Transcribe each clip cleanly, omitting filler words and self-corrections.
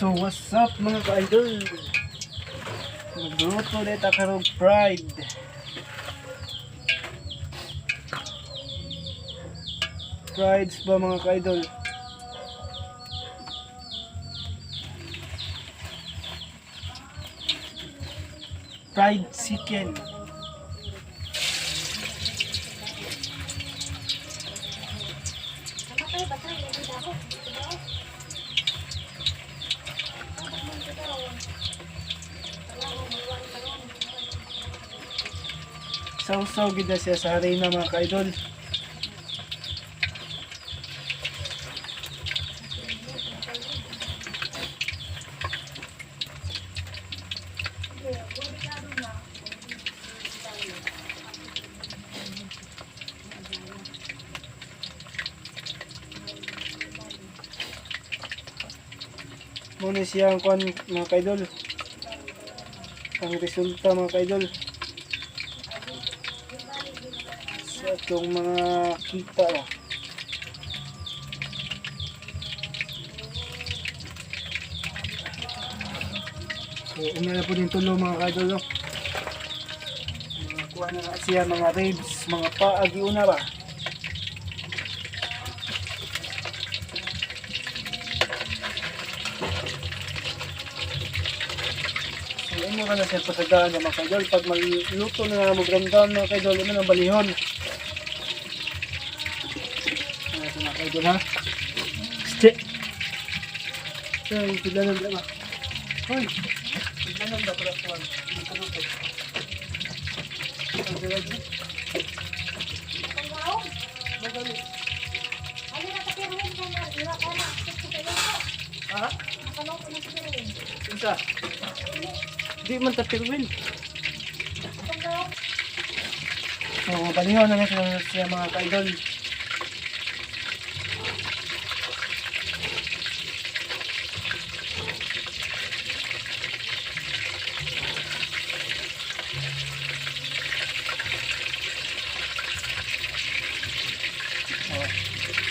So what's up mga ka-idol? Magluto ulit ako ng fried. Frieds ba mga ka-idol? Fried chicken. Sausaw gid siya sa harina mga ka-idol. Muna siya ang kuan mga ka-idol. Ang resulta mga ka-idol sa itong mga kita oh. So umala po din tulo mga ka-idol oh. Kuha na siya mga ribs, mga paagi una ba. Ano ka na siya pasagaan niya mga kaidol. Pag magluto na nga magramdam mga kaidol, ano ng balihon. Ano ito mga kaidol ha? Stick! Ay, tiganan ba ba? Hoy! Tiganan ba pala po? Hindi ko luto. Ang tiganan ba? Panglaong? Magali. Ano na kapiruin ka na? Iwa ka na. Ha? Nakalong ko na kapiruin. Isa? Di man tapirwin. So, balihon na siya mga ka-idol.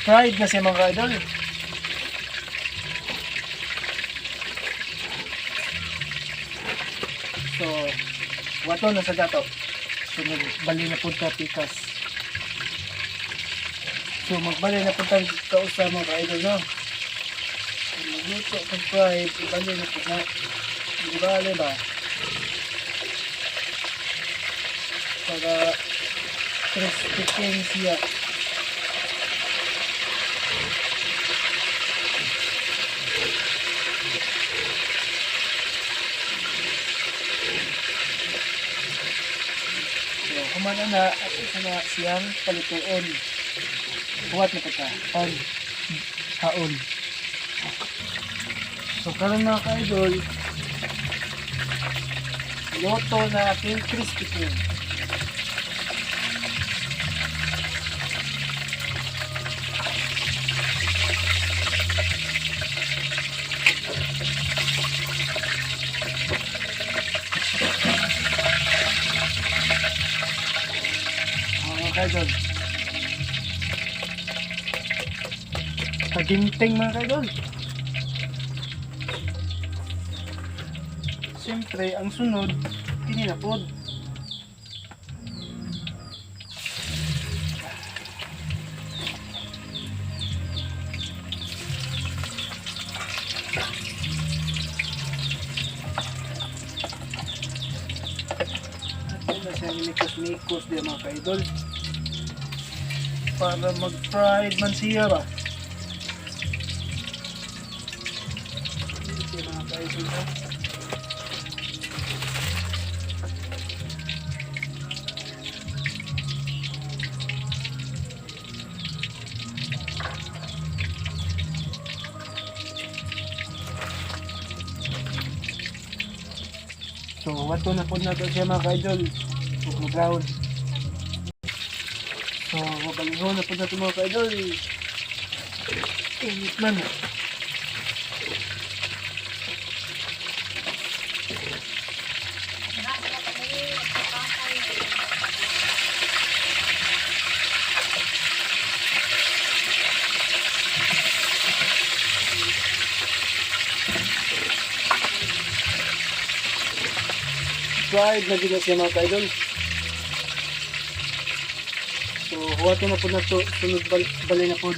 Fried na siya mga ka-idol. So, wato na sa dato. So, magbali na po ka pikas. So, magbali na po tayo kausa mga ka-idol, no? So, magluto kung fried, ibali na po na. Ibali ba? Para crispy king siya. Kumana na at isa na siyang palituon. Huwat na kita. Haon. So karon mga ka-idol, luto na ating crispy king. Kaidol. Kaginting mga kaidol. Siyempre, ang sunod, kininapod. At yun na siya minikos-mikos din mga kaidol. Para mag-fried man siya ba? Ito mga kaidol ha. So, wato na po na ito siya mga kaidol. Huwag mag-brown. So, mabalihon na po natin mga ka-idol. Init man. subscribe na din na siya mga ka-idol. So, huwato na po na to, sunod bali na po.